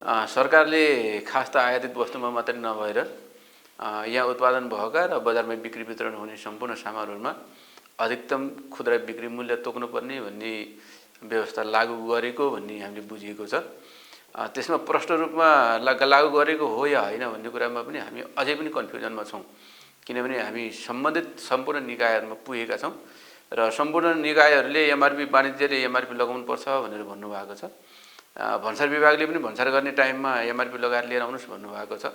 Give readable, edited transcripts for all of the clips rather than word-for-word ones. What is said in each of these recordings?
सरकारले खास त आयातित वस्तुमा मात्रै नभएर यहाँ उत्पादन भएका र बजारमा बिक्री वितरण हुने सम्पूर्ण सामानहरूमा अधिकतम खुद्रा बिक्री मूल्य तोक्नुपर्ने भन्ने व्यवस्था लागू गरेको भन्ने हामीले बुझिएको छ। त्यसमा प्रष्ट रूपमा लागू गरेको हो या होइन भन्ने कुरामा पनि हामी अझै पनि कन्फ्युजनमा छौँ, किनभने हामी सम्बन्धित सम्पूर्ण निकायहरूमा पुगेका छौँ र सम्पूर्ण निकायहरूले एमआरपी वाणिज्यले एमआरपी लगाउनुपर्छ भनेर भन्नुभएको छ। भन्सार विभागले पनि भन्सार गर्ने टाइममा एमआरपी लगाएर लिएर आउनुहोस् भन्नुभएको छ।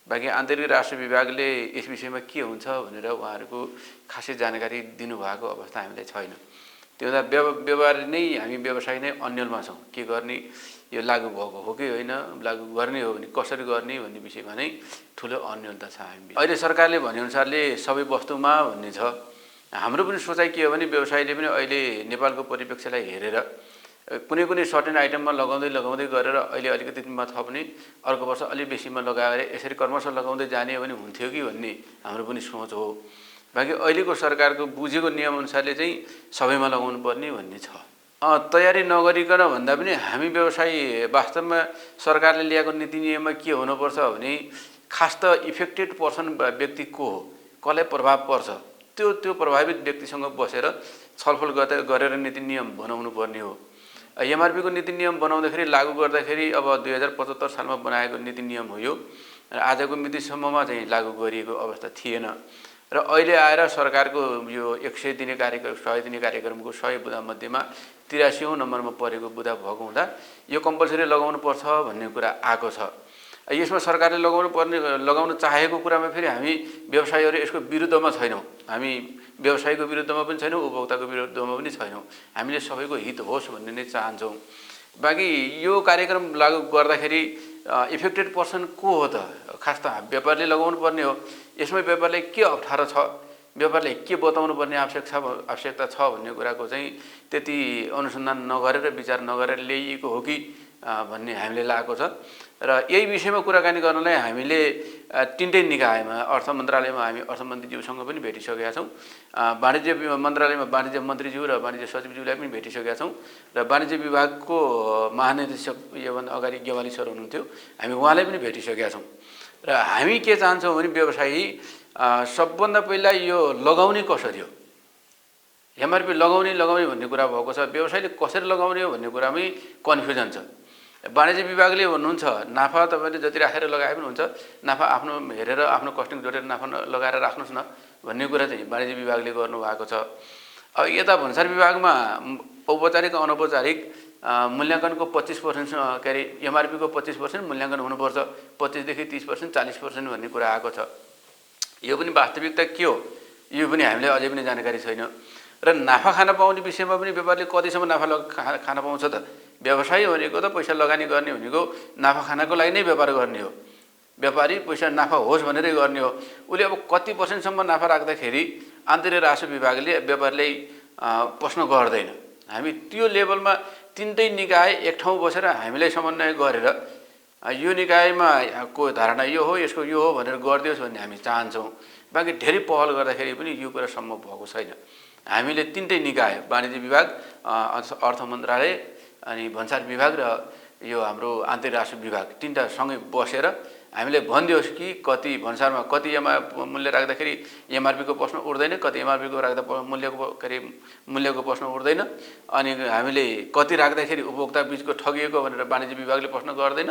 बाँकी आन्तरिक राष्ट्र विभागले यस विषयमा के हुन्छ भनेर उहाँहरूको खासै जानकारी दिनुभएको अवस्था हामीलाई छैन। त्यो हुँदा व्यवहार नै हामी व्यवसाय नै अन्यलमा छौँ। के गर्ने, यो लागू भएको हो कि होइन, लागू गर्ने हो भने कसरी गर्ने भन्ने विषयमा नै ठुलो अन्यलता छ हामी। अहिले सरकारले भनेअनुसारले सबै वस्तुमा भन्ने छ। हाम्रो पनि सोचाइ के हो भने व्यवसायले पनि अहिले नेपालको परिप्रेक्ष्यलाई हेरेर कुनै कुनै सर्टेन आइटममा लगाउँदै गरेर अहिले अलिकतिमा थप्ने, अर्को वर्ष अलि बेसीमा लगाएर यसरी क्रमशः लगाउँदै जाने हो भने हुन्थ्यो कि भन्ने हाम्रो पनि सोच हो। बाँकी अहिलेको सरकारको बुझेको नियमअनुसारले चाहिँ सबैमा लगाउनु पर्ने भन्ने छ। तयारी नगरिकन भन्दा पनि हामी व्यवसायी वास्तवमा सरकारले ल्याएको नीति नियममा के हुनुपर्छ भने खास त इफेक्टेड पर्सन व्यक्ति को हो, कसलाई प्रभाव पर्छ, त्यो प्रभावित व्यक्तिसँग बसेर छलफल गरेर नीति नियम बनाउनु पर्ने हो। एमआरपीको नीति नियम बनाउँदाखेरि लागू गर्दाखेरि अब 2075 सालमा बनाएको नीति नियम हो यो, र आजको मितिसम्ममा चाहिँ लागू गरिएको अवस्था थिएन। र अहिले आएर सरकारको यो 100 दिने कार्यक्रम 100 दिने कार्यक्रमको 100 बुँदा मध्येमा 83औं नम्बरमा परेको बुँदा भएको हुँदा यो कम्पलसरी लगाउनु पर्छ भन्ने कुरा आएको छ। यसमा सरकारले लगाउन चाहेको कुरामा फेरि हामी व्यवसायीहरू यसको विरुद्धमा छैनौँ। हामी व्यवसायको विरुद्धमा पनि छैनौँ, उपभोक्ताको विरुद्धमा पनि छैनौँ। हामीले सबैको हित होस् भन्ने नै चाहन्छौँ। बाँकी यो कार्यक्रम लागू गर्दाखेरि इफेक्टेड पर्सन को हो त? खास त व्यापारले लगाउनु पर्ने हो। यसमा व्यापारलाई के अप्ठ्यारो छ, व्यापारले के बताउनु पर्ने आवश्यकता छ भन्ने कुराको चाहिँ त्यति अनुसन्धान नगरेर विचार नगरेर ल्याइएको हो कि भन्ने हामीले लागेको छ। र यही विषयमा कुराकानी गर्नलाई हामीले तीनटै निकायमा अर्थ मन्त्रालयमा हामी अर्थमन्त्रीज्यूसँग पनि भेटिसकेका छौँ, वाणिज्य मन्त्रालयमा वाणिज्य मन्त्रीज्यू र वाणिज्य सचिवज्यूलाई पनि भेटिसकेका छौँ, र वाणिज्य विभागको महानिर्देशक योभन्दा अगाडि गेवाली सर हुनुहुन्थ्यो, हामी उहाँलाई पनि भेटिसकेका छौँ। र हामी के चाहन्छौँ भने व्यवसायी सबभन्दा पहिला यो लगाउने कसरी हो, एमआरपी लगाउने भन्ने कुरा भएको छ। व्यवसायले कसरी लगाउने हो भन्ने कुरामै कन्फ्युजन छ। वाणिज्य विभागले भन्नुहुन्छ नाफा तपाईँले जति राखेर लगाए पनि हुन्छ, नाफा आफ्नो हेरेर आफ्नो कस्टिङ जोडेर नाफा लगाएर राख्नुहोस् न भन्ने कुरा चाहिँ वाणिज्य विभागले गर्नुभएको छ। अब यता भन्सार विभागमा औपचारिक अनौपचारिक मूल्याङ्कनको 25% के अरे एमआरपीको 25% मूल्याङ्कन हुनुपर्छ, 25 देखि 30%, 40% भन्ने कुरा आएको छ। यो पनि वास्तविकता के हो यो पनि हामीले अझै पनि जानकारी छैन। र नाफा खान पाउने विषयमा पनि व्यापारले कतिसम्म नाफा खान पाउँछ त? व्यवसाय भनेको त पैसा लगानी गर्ने भनेको नाफा खानको लागि नै व्यापार गर्ने हो। व्यापारी पैसा नाफा होस् भनेरै गर्ने हो। उसले अब कति पर्सेन्टसम्म नाफा राख्दाखेरि आन्तरिक राजस्व विभागले व्यापारलाई प्रश्न गर्दैन। हामी त्यो लेभलमा तीनटै निकाय एक ठाउँ बसेर हामीलाई समन्वय गरेर यो निकायमा को धारणा यो हो, यसको यो हो भनेर गरिदियोस् भन्ने हामी चाहन्छौँ। बाँकी धेरै पहल गर्दाखेरि पनि यो कुरा सम्भव भएको छैन। हामीले तीनटै निकाय वाणिज्य विभाग, अर्थ मन्त्रालय अनि भन्सार विभाग र यो हाम्रो आन्तरिक राजस्व विभाग तीनटा सँगै बसेर हामीले भनिदियोस् कि कति भन्सारमा कति मूल्य राख्दाखेरि एमआरपीको प्रश्न उठ्दैन, कति एमआरपीको राख्दा मूल्यको प्रश्न उठ्दैन, अनि हामीले कति राख्दाखेरि उपभोक्ता बीचको ठगिएको भनेर वाणिज्य विभागले प्रश्न गर्दैन,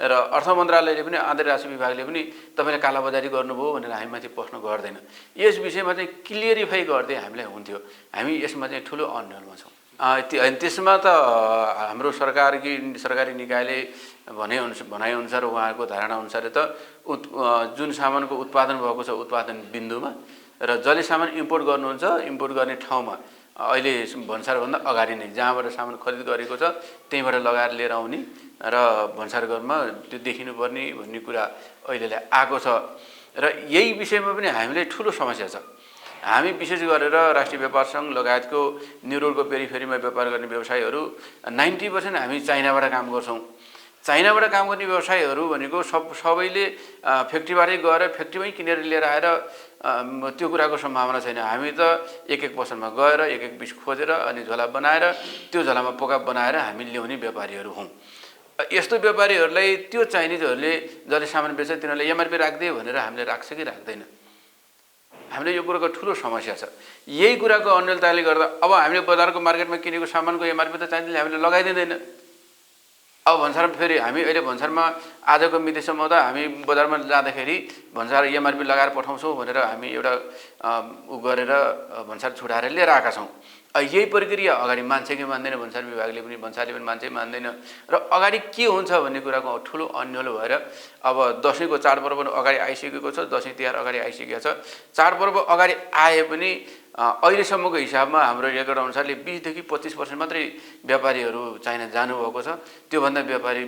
र अर्थ मन्त्रालयले पनि आन्तरिक राजस्व विभागले पनि तपाईँले कालाबजारी गर्नुभयो भनेर हामीमाथि प्रश्न गर्दैन। यस विषयमा चाहिँ क्लियरिफाई गर्दै हामीलाई हुन्थ्यो। हामी यसमा चाहिँ ठुलो अन्यलमा छौँ। त्यसमा त हाम्रो सरकारी निकायले भनाइअनुसार उहाँहरूको धारणाअनुसार त जुन सामानको उत्पादन भएको छ उत्पादन बिन्दुमा र जसले सामान इम्पोर्ट गर्नुहुन्छ इम्पोर्ट गर्ने ठाउँमा अहिले भन्सारभन्दा अगाडि नै जहाँबाट सामान खरिद गरेको छ त्यहीँबाट लगाएर लिएर आउने र भन्सारघरमा त्यो देखिनुपर्ने भन्ने कुरा अहिलेलाई आएको छ। र यही विषयमा पनि हामीलाई ठुलो समस्या छ। हामी विशेष गरेर राष्ट्रिय व्यापार सङ्घ लगायतको न्युरोडको पेरिफेरीमा व्यापार गर्ने व्यवसायीहरू 90% हामी चाइनाबाट काम गर्छौँ। चाइनाबाट काम गर्ने व्यवसायीहरू भनेको सबैले फ्याक्ट्रीबाटै गएर फ्याक्ट्रीमै किनेर लिएर आएर त्यो कुराको सम्भावना छैन। हामी त एक पसलमा गएर एक पिस खोजेर अनि झोला बनाएर त्यो झोलामा पोका बनाएर हामी ल्याउने व्यापारीहरू हौँ। यस्तो व्यापारीहरूलाई त्यो चाइनिजहरूले जसले सामान बेच्छ तिनीहरूले एमआरपी राख्दियो भनेर हामीले राख्छ कि राख्दैन, हामीले यो कुराको ठुलो समस्या छ। यही कुराको अन्यलताले गर्दा अब हामीले बजारको मार्केटमा किनेको सामानको एमआरपी त चाइनिजले हामीले लगाइदिँदैन। अब भन्सारमा फेरि हामी अहिले भन्सारमा आजको मितिसम्म त हामी बजारमा जाँदाखेरि भन्सार एमआरपी लगाएर पठाउँछौँ भनेर हामी एउटा उ गरेर भन्सार छुटाएर लिएर आएका छौँ। यही प्रक्रिया अगाडि मान्छे कि मान्दैन, भन्सार विभागले पनि भन्सारले पनि मान्छे मान्दैन र अगाडि के हुन्छ भन्ने कुराको ठुलो अन्यलो भएर अब दसैँको चाडपर्व अगाडि आइसकेको छ, दसैँ तिहार अगाडि आइसकेको छ। चाडपर्व अगाडि आए पनि अहिलेसम्मको हिसाबमा हाम्रो रेकर्ड अनुसारले 20-25% मात्रै व्यापारीहरू चाइना जानुभएको छ। त्योभन्दा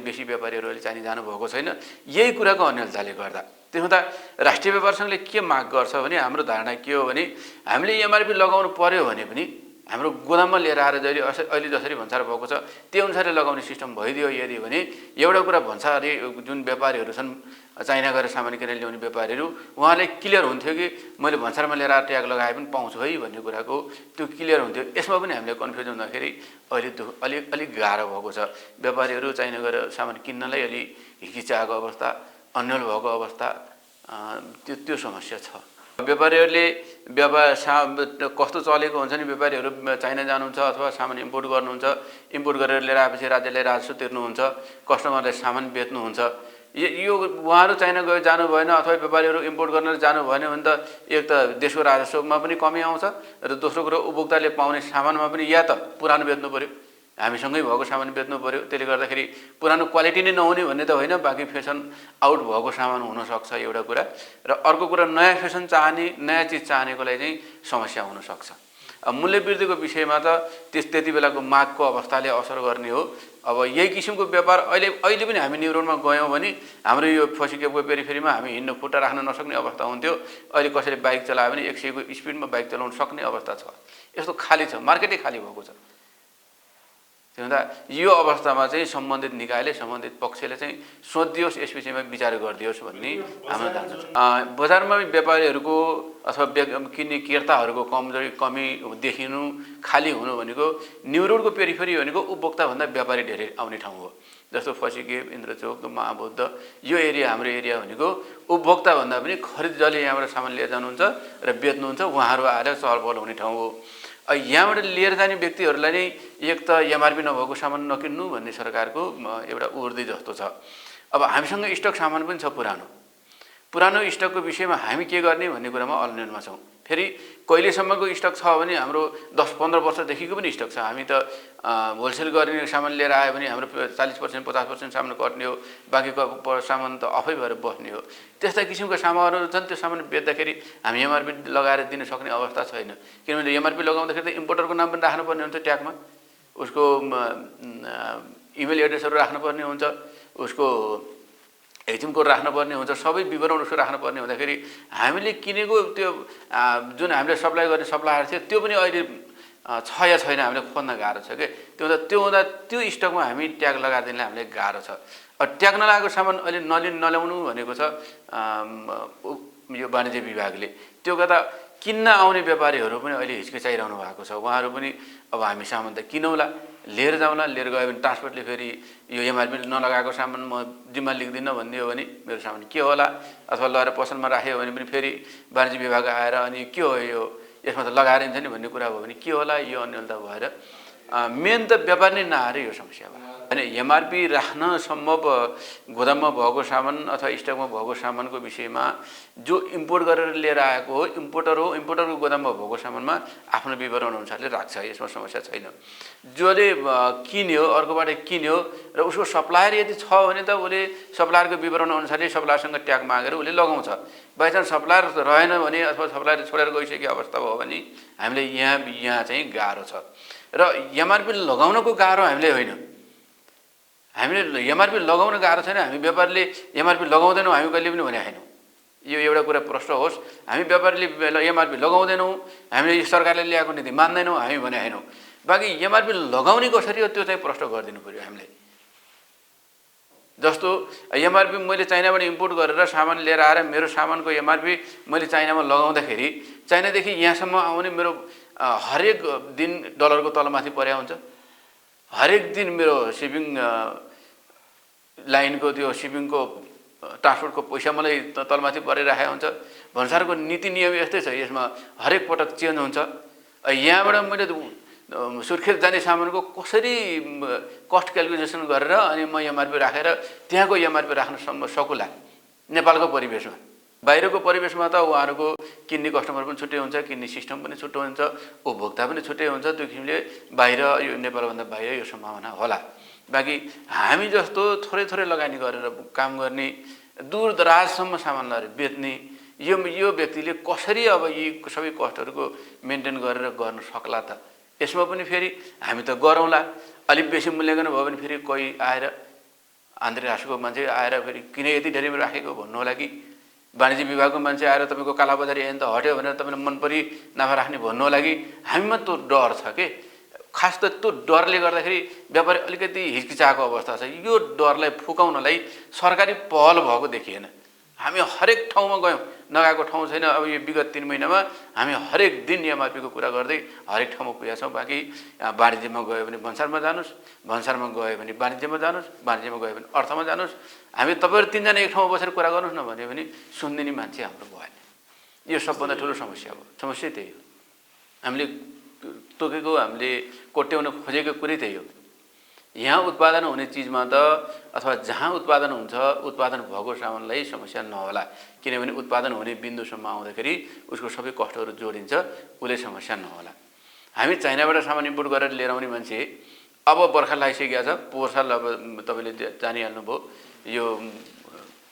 बेसी व्यापारीहरू अहिले चाइना जानुभएको छैन। यही कुराको अन्यलताले गर्दा त्यसो हुँदा राष्ट्रिय व्यापार सङ्घले के माग गर्छ भने हाम्रो धारणा के हो भने हामीले एमआरपी लगाउनु पर्यो भने पनि हाम्रो गोदाममा लिएर आएर जहिले अहिले जसरी भन्सार भएको छ त्यो अनुसारले लगाउने सिस्टम भइदियो यदि भने एउटा कुरा भन्सारले जुन व्यापारीहरू छन् चाइना गएर सामान किनेर ल्याउने व्यापारीहरू उहाँले क्लियर हुन्थ्यो कि मैले भन्सारमा लिएर आएर ट्याग लगाए पनि पाउँछु है भन्ने कुराको त्यो क्लियर हुन्थ्यो। यसमा पनि हामीले कन्फ्युज हुँदाखेरि अहिले अलिक गाह्रो भएको छ। व्यापारीहरू चाइना गएर सामान किन्नलाई अलि हिचकिचाएको अवस्था, अन्यल भएको अवस्था, त्यो समस्या छ। व्यापारीहरूले कस्तो चलेको हुन्छ नि, व्यापारीहरू चाइना जानुहुन्छ अथवा सामान इम्पोर्ट गर्नुहुन्छ, इम्पोर्ट गरेर लिएर आएपछि राज्यले राजस्व तिर्नुहुन्छ, कस्टमरलाई सामान बेच्नुहुन्छ। यो उहाँहरू चाइना गयो जानु भएन अथवा व्यापारीहरू इम्पोर्ट गर्न जानु भएन भने त एक त देशको राजस्वमा पनि कमी आउँछ र दोस्रो कुरो उपभोक्ताले पाउने सामानमा पनि या त पुरानो बेच्नु पऱ्यो, हामीसँगै भएको सामान बेच्नु पऱ्यो। त्यसले गर्दाखेरि पुरानो क्वालिटी नै नहुने भन्ने त होइन, बाँकी फेसन आउट भएको सामान हुनसक्छ एउटा कुरा। र अर्को कुरा नयाँ फेसन चाहने, नयाँ चिज चाहनेको लागि चाहिँ समस्या हुनसक्छ। मूल्यवृद्धिको विषयमा त त्यति बेलाको मागको अवस्थाले असर गर्ने हो। अब यही किसिमको व्यापार अहिले पनि हामी न्यु रोडमा गयौँ भने हाम्रो यो फसिकेको पेरिफेरीमा हामी हिँड्न खुट्टा राख्न नसक्ने अवस्था हुन्थ्यो। अहिले कसैले बाइक चलायो भने 100 को स्पिडमा बाइक चलाउन सक्ने अवस्था छ। यस्तो खाली छ, मार्केटै खाली भएको छ। त्यो हुँदा यो अवस्थामा चाहिँ सम्बन्धित निकायले, सम्बन्धित पक्षले चाहिँ सोधियोस्, यस विषयमा विचार गरिदियोस् भन्ने हाम्रो धारणा छ। बजारमा व्यापारीहरूको अथवा किन्ने क्रेताहरूको कमी देखिनु, खाली हुनु भनेको न्यु रोडको पेरिफेरी भनेको उपभोक्ताभन्दा व्यापारी धेरै आउने ठाउँ हो। जस्तो फसिके, इन्द्रचोक, महाबौद्ध यो एरिया हाम्रो एरिया भनेको उपभोक्ताभन्दा पनि खरिद जसले यहाँबाट सामान लिएर जानुहुन्छ र बेच्नुहुन्छ उहाँहरू आएर चहलपहल हुने ठाउँ हो। यहाँबाट लिएर जाने व्यक्तिहरूलाई नै एक त एमआरपी नभएको सामान नकिन्नु भन्ने सरकारको एउटा उर्दी जस्तो छ। अब हामीसँग स्टक सामान पनि छ पुरानो स्टकको विषयमा हामी के गर्ने भन्ने कुरामा अलनिरमा छौँ। फेरि कहिलेसम्मको स्टक छ भने हाम्रो 10-15 वर्षदेखिको पनि स्टक छ। हामी त होलसेल गर्ने सामान लिएर आयो भने हाम्रो 40% 50% सामान कट्ने हो, बाँकीको सामान त अफै भएर बस्ने हो। त्यस्ता किसिमको सामानहरू छन्, त्यो सामान बेच्दाखेरि हामी एमआरपी लगाएर दिन सक्ने अवस्था छैन। किनभने एमआरपी लगाउँदाखेरि त इम्पोर्टरको नाम पनि राख्नुपर्ने हुन्छ, ट्यागमा उसको इमेल एड्रेसहरू राख्नुपर्ने हुन्छ, उसको एटिएम कोड राख्नुपर्ने हुन्छ, सबै विवरण उसको राख्नुपर्ने हुँदाखेरि हामीले किनेको त्यो जुन हामीले सप्लाई गर्ने सप्लायर थियो त्यो पनि अहिले छ या छैन हामीले खोज्न गाह्रो छ कि। त्यो हुँदा त्यो स्टकमा हामी ट्याग लगाएर दिनलाई हामीलाई गाह्रो छ। ट्याग नलागेको सामान अहिले नल्याउनु भनेको छ यो वाणिज्य विभागले। त्यो गर्दा किन्न आउने व्यापारीहरू पनि अहिले हिचकिचाइरहनु भएको छ। उहाँहरू पनि अब हामी सामान त किनौँला, लिएर जाउँला, लिएर गयो भने ट्रान्सपोर्टले फेरि यो एमआरपी नलगाएको सामान म जिम्मा लिँदिनँ भन्ने हो भने मेरो सामान के होला, अथवा लगेर पसलमा राख्यो भने पनि फेरि वाणिज्य विभाग आएर अनि के हो यो यसमा त लगाएर हिँड्छ नि भन्ने कुरा भयो भने के होला, यो अन्यलता भएर मेन त व्यापार नै नआएर यो समस्या भयो। अनि एमआरपी राख्न सम्भव गोदाममा भएको सामान अथवा स्टकमा भएको सामानको विषयमा जो इम्पोर्ट गरेर लिएर आएको हो, इम्पोर्टरको गोदाममा भएको सामानमा आफ्नो विवरण अनुसारले राख्छ, यसमा समस्या छैन। जसले किन्यो, अर्कोबाट किन्यो र उसको सप्लायर यदि छ भने त उसले सप्लायरको विवरण अनुसारले सप्लायरसँग ट्याग मागेर उसले लगाउँछ। बाइचान्स सप्लायर रहेन भने अथवा सप्लायर छोडेर गइसकेको अवस्था भयो भने हामीले यहाँ चाहिँ गाह्रो छ। र एमआरपी लगाउनको गाह्रो हामीले होइन, हामीले एमआरपी लगाउन गाह्रो छैन। हामी व्यापारीले एमआरपी लगाउँदैनौँ हामी कहिले पनि भने छैनौँ। यो एउटा कुरा प्रष्ट होस्, हामी व्यापारीले एमआरपी लगाउँदैनौँ, हामीले सरकारले ल्याएको नीति मान्दैनौँ हामी भने छैनौँ। बाँकी एमआरपी लगाउने कसरी हो त्यो चाहिँ प्रष्ट गरिदिनु पऱ्यो हामीले। जस्तो एमआरपी मैले चाइनाबाट इम्पोर्ट गरेर सामान लिएर आएर मेरो सामानको एमआरपी मैले चाइनामा लगाउँदाखेरि चाइनादेखि यहाँसम्म आउने मेरो हरेक दिन डलरको तलमाथि पर्या हुन्छ, हरेक दिन मेरो सिपिङ लाइनको त्यो सिपिङको ट्रान्सपोर्टको पैसा मलाई तलमाथि परिराखेको हुन्छ। भन्सारको नीति नियम यस्तै छ, यसमा हरेक पटक चेन्ज हुन्छ। यहाँबाट मैले सुर्खेत जाने सामानको कसरी कस्ट क्यालकुलेसन गरेर अनि म एमआरपी राखेर त्यहाँको एमआरपी राख्न सकुला नेपालको परिवेशमा। बाहिरको परिवेशमा त उहाँहरूको किन्ने कस्टमर पनि छुट्टै हुन्छ, किन्ने सिस्टम पनि छुट्टै हुन्छ, उपभोक्ता पनि छुट्टै हुन्छ। त्यो किसिमले बाहिर यो नेपालभन्दा बाहिर यो सम्भावना होला। बाँकी हामी जस्तो थोरै थोरै लगानी गरेर काम गर्ने, दूरदराजसम्म सामान लगेर बेच्ने यो व्यक्तिले कसरी अब यी सबै कस्टहरूको मेन्टेन गरेर गर्न सक्ला त? यसमा पनि फेरि हामी त गरौँला, अलिक बेसी मूल्याङ्कन भयो भने फेरि कोही आएर आन्तरिक राष्ट्रको मान्छे आएर फेरि किन यति धेरै राखेको भन्नु होला कि वाणिज्य विभागको मान्छे आएर तपाईँको कालाबजारी ऐन त हट्यो भनेर तपाईँले मन परि नाफा राख्ने भन्नु होला कि हामीमा त्यो डर छ के। खास त त्यो डरले गर्दाखेरि व्यापारी अलिकति हिचकिचाएको अवस्था छ। यो डरलाई फुकाउनलाई सरकारी पहल भएको देखिएन। हामी हरेक ठाउँमा गयौँ, नगएको ठाउँ छैन। अब यो विगत 3 महिनामा हामी हरेक दिन एमआरपीको कुरा गर्दै हरेक ठाउँमा पुगेका छौँ। बाँकी वाणिज्यमा गयो भने भन्सारमा जानुहोस्, भन्सारमा गयो भने वाणिज्यमा जानुहोस्, वाणिज्यमा गयो भने अर्थमा जानुहोस्। हामी तपाईँहरू 3 जना एक ठाउँमा बसेर कुरा गर्नुहोस् न भन्यो भने सुन्दिने मान्छे हाम्रो भएन। यो सबभन्दा ठुलो समस्या हो। समस्या त्यही हो। हामीले तोकेको, हामीले कोट्याउन खोजेको कुरै त्यही हो। यहाँ उत्पादन हुने चिजमा त अथवा जहाँ उत्पादन हुन्छ, उत्पादन भएको सामानलाई समस्या नहोला। किनभने उत्पादन हुने बिन्दुसम्म आउँदाखेरि उसको सबै कस्टहरू जोडिन्छ, उसले समस्या नहोला। हामी चाइनाबाट सामान इम्पोर्ट गरेर लिएर आउने मान्छे अब बर्खा लागिसकेको छ। पोहोर साल अब तपाईँले जानिहाल्नुभयो यो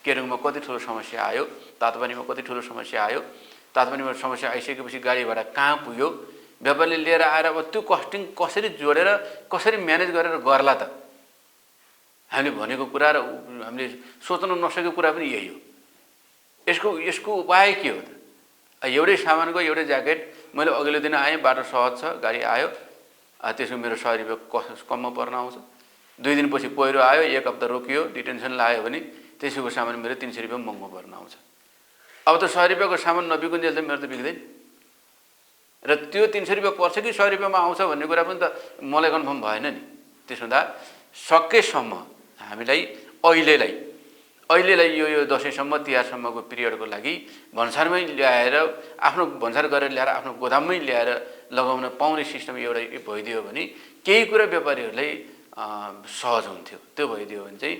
केरुङमा कति ठुलो समस्या आयो, तातोपानीमा कति ठुलो समस्या आयो। तातोपानीमा समस्या आइसकेपछि गाडी भाडा कहाँ पुग्यो, व्यापारीले लिएर आएर अब त्यो कस्टिङ कसरी जोडेर कसरी म्यानेज गरेर गर्ला त? हामीले भनेको कुरा र हामीले सोच्न नसकेको कुरा पनि यही हो। यसको उपाय के हो त? एउटै सामानको एउटै ज्याकेट मैले अघिल्लो दिन आएँ, बाटो सहज छ, गाडी आयो, त्यसको मेरो 100 रुपियाँ कममा पर्न आउँछ। 2 दिनपछि पहिरो आयो, 1 हप्ता रोकियो, डिटेन्सन लायो भने त्यसको सामान मेरो 300 रुपियाँ महँगो पर्न आउँछ। अब त 100 रुपियाँको सामान नबिकुन्जेल त मेरो त बिक्दैन। र त्यो 300 रुपियाँ पर्छ कि 100 रुपियाँमा आउँछ भन्ने कुरा पनि त मलाई कन्फर्म भएन नि। त्यसो हुँदा सकेसम्म हामीलाई अहिलेलाई यो दसैँसम्म तिहारसम्मको पिरियडको लागि भन्सारमै ल्याएर आफ्नो भन्सार गरेर ल्याएर आफ्नो गोदाममै ल्याएर लगाउन पाउने सिस्टम एउटा भइदियो भने केही कुरा व्यापारीहरूलाई सहज हुन्थ्यो। त्यो भइदियो भने चाहिँ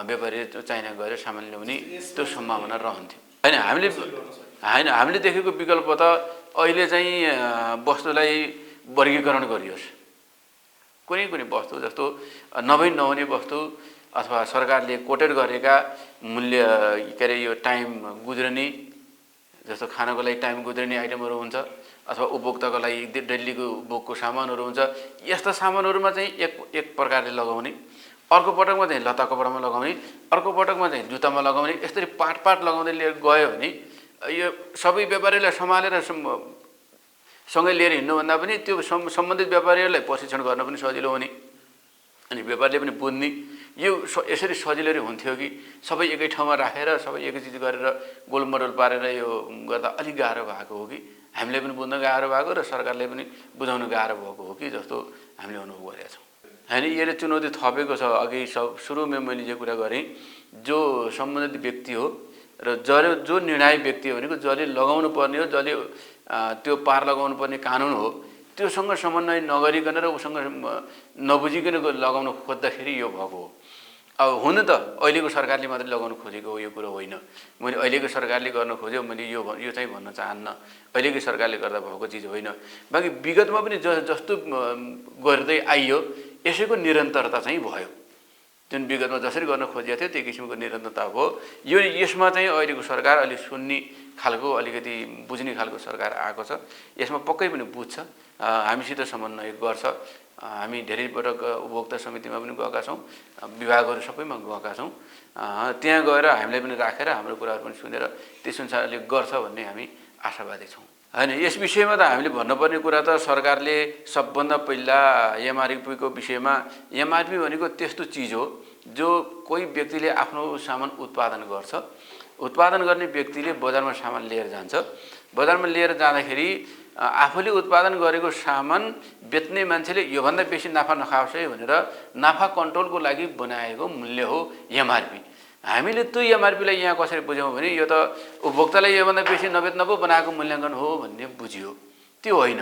व्यापारी चाइना गएर सामान ल्याउने त्यो सम्भावना रहन्थ्यो। हामीले देखेको विकल्प त अहिले चाहिँ वस्तुलाई वर्गीकरण गरियोस्। कुनै वस्तु जस्तो नहुने वस्तु अथवा सरकारले कोटेड गरेका मूल्य के अरे यो टाइम गुज्रने, जस्तो खानको लागि टाइम गुज्रने आइटमहरू हुन्छ अथवा उपभोक्ताको लागि डेलीको उपभोगको सामानहरू हुन्छ। यस्ता सामानहरूमा चाहिँ एक प्रकारले लगाउने, अर्को पटकमा चाहिँ लत्ता कपडामा लगाउने, अर्को पटकमा चाहिँ जुत्तामा लगाउने, यसरी पाट लगाउँदै लिएर गयो भने यो सबै व्यापारीलाई सम्हालेर सँगै लिएर हिँड्नुभन्दा पनि त्यो सम्बन्धित व्यापारीहरूलाई प्रशिक्षण गर्न पनि सजिलो हुने, अनि व्यापारीले पनि बुझ्ने यो यसरी सजिलै हुन्थ्यो कि सबै एकै ठाउँमा राखेर सबै एकै चिज गरेर गोलमडल पारेर यो गर्दा अलिक गाह्रो भएको हो कि हामीले पनि बुझ्न गाह्रो भएको र सरकारले पनि बुझाउन गाह्रो भएको हो कि जस्तो हामीले अनुभव गरेका छौँ। होइन, यसले चुनौती थपेको छ। अघि सुरुमा मैले यो कुरा गरेँ, जो सम्बन्धित व्यक्ति हो र जो निर्णायक व्यक्ति हो भनेको जसले लगाउनु पर्ने हो, जसले त्यो पार लगाउनु पर्ने कानुन हो, त्योसँग समन्वय नगरिकन र उसँग नबुझिकन लगाउन खोज्दाखेरि यो भएको हो। अब हुन त अहिलेको सरकारले मात्रै लगाउन खोजेको हो यो कुरो होइन। मैले अहिलेको सरकारले गर्न खोज्यो मैले यो चाहिँ भन्न चाहन्न। अहिलेको सरकारले गर्दा भएको चिज होइन। बाँकी विगतमा पनि जस्तो गर्दै आइयो यसैको निरन्तरता चाहिँ भयो। जुन विगतमा जसरी गर्न खोजेको थियो त्यो किसिमको निरन्तरता भयो। यसमा चाहिँ अहिलेको सरकार अलिक सुन्ने खालको, अलिकति बुझ्ने खालको सरकार आएको छ। यसमा पक्कै पनि बुझ्छ, हामीसित समन्वय गर्छ। हामी धेरै पटक उपभोक्ता समितिमा पनि गएका छौँ, विभागहरू सबैमा गएका छौँ। त्यहाँ गएर हामीलाई पनि राखेर हाम्रो कुराहरू पनि सुनेर त्यस अनुसारले गर्छ भन्ने हामी आशावादी छौँ। होइन, यस विषयमा त हामीले भन्नुपर्ने कुरा त सरकारले सबभन्दा पहिला एमआरपीको विषयमा, एमआरपी भनेको त्यस्तो चिज हो जो कोही व्यक्तिले आफ्नो सामान उत्पादन गर्छ, उत्पादन गर्ने व्यक्तिले बजारमा सामान लिएर जान्छ। बजारमा लिएर जाँदाखेरि आफूले उत्पादन गरेको सामान बेच्ने मान्छेले योभन्दा बेसी नाफा नखाओस् है भनेर नाफा कन्ट्रोलको लागि बनाएको मूल्य हो एमआरपी। हामीले त्यो एमआरपीलाई यहाँ कसरी बुझ्यौँ भने यो त उपभोक्तालाई योभन्दा बेसी नबेच्न पो बनाएको मूल्याङ्कन हो भन्ने बुझियो। त्यो होइन।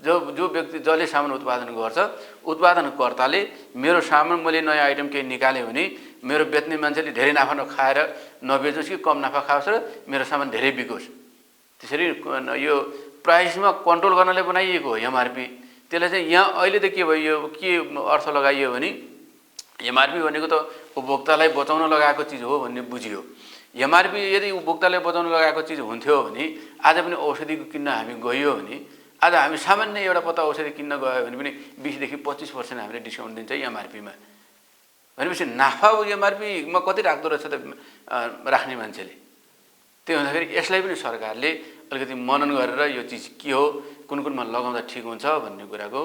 जो व्यक्ति जसले सामान उत्पादन गर्छ, उत्पादनकर्ताले मेरो सामान मैले नयाँ आइटम केही निकालेँ भने मेरो बेच्ने मान्छेले धेरै नाफा नखाएर नबेचोस् कि कम नाफा खाओस् र मेरो सामान धेरै बिकोस्। त्यसरी यो प्राइसमा कन्ट्रोल गर्नले बनाइएको हो एमआरपी। त्यसलाई चाहिँ यहाँ अहिले त के भयो, के अर्थ लगाइयो भने एमआरपी भनेको त उपभोक्तालाई बचाउन लगाएको चिज हो भन्ने बुझियो। एमआरपी यदि उपभोक्तालाई बचाउन लगाएको चिज हुन्थ्यो भने आज पनि औषधि किन्न हामी गयो भने आज हामी सामान्य एउटा पत्ता औषधि किन्न गयो भने पनि 20 देखि 25% हामीले डिस्काउन्ट दिन्छ एमआरपीमा। भनेपछि नाफा एमआरपीमा कति राख्दो रहेछ त राख्ने मान्छेले। त्यो हुँदाखेरि यसलाई पनि सरकारले अलिकति मनन गरेर यो चिज के हो, कुन कुनमा लगाउँदा ठिक हुन्छ भन्ने कुराको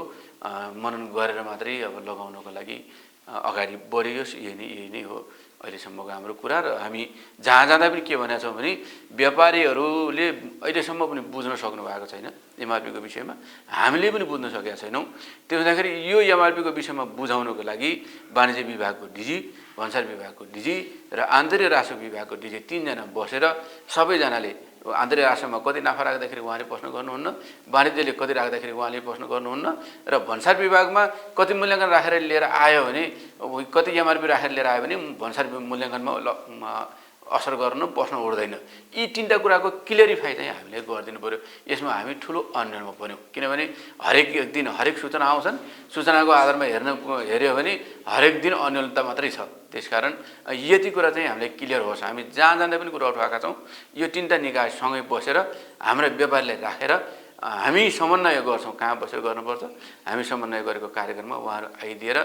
मनन गरेर मात्रै अब लगाउनको लागि अगाडि बढियोस्। यही नै हो अहिलेसम्मको हाम्रो कुरा। र हामी जहाँ जाँदा पनि के भनेका छौँ भने व्यापारीहरूले अहिलेसम्म पनि बुझ्न सक्नु भएको छैन एमआरपीको विषयमा, हामीले पनि बुझ्न सकेका छैनौँ। त्यो हुँदाखेरि यो एमआरपीको विषयमा बुझाउनको लागि वाणिज्य विभागको डिजी, भन्सार विभागको डिजी र आन्तरिक राजस्व विभागको डिजी 3 जना बसेर सबैजनाले आन्तरिक राजस्वमा कति नाफा राख्दाखेरि उहाँले प्रश्न गर्नुहुन्न, वाणिज्यले कति राख्दाखेरि उहाँले प्रश्न गर्नुहुन्न, र भन्सार विभागमा कति मूल्याङ्कन राखेर लिएर आयो भने, कति एमआरपी राखेर लिएर आयो भने भन्सार मूल्याङ्कनमा असर गर्न प्रश्न उठ्दैन। यी 3टा कुराको क्लियरिफाई चाहिँ हामीले गरिदिनु पर्यो। यसमा हामी ठुलो अन्यलमा पर्यौँ, किनभने हरेक दिन हरेक सूचना आउँछन्, सूचनाको आधारमा हेऱ्यो भने हरेक दिन अन्यलता मात्रै छ। त्यसकारण यति कुरा चाहिँ हामीले क्लियर होस्। हामी जहाँ जाँदा पनि कुरा उठाएका छौँ, यो 3टा निकाय सँगै बसेर हाम्रा व्यापारीलाई राखेर हामी समन्वय गर्छौँ। कहाँ बसेर गर्नुपर्छ, हामी समन्वय गरेको कार्यक्रममा उहाँहरू आइदिएर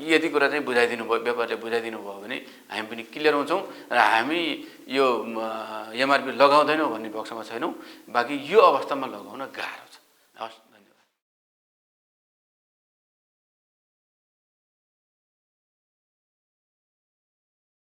यति कुरा चाहिँ बुझाइदिनु भयो, व्यापारीले बुझाइदिनु भयो भने हामी पनि क्लियर हुन्छौँ र हामी यो एमआरपी लगाउँदैनौँ भन्ने पक्षमा छैनौँ। बाँकी यो अवस्थामा लगाउन गाह्रो छ। हस्।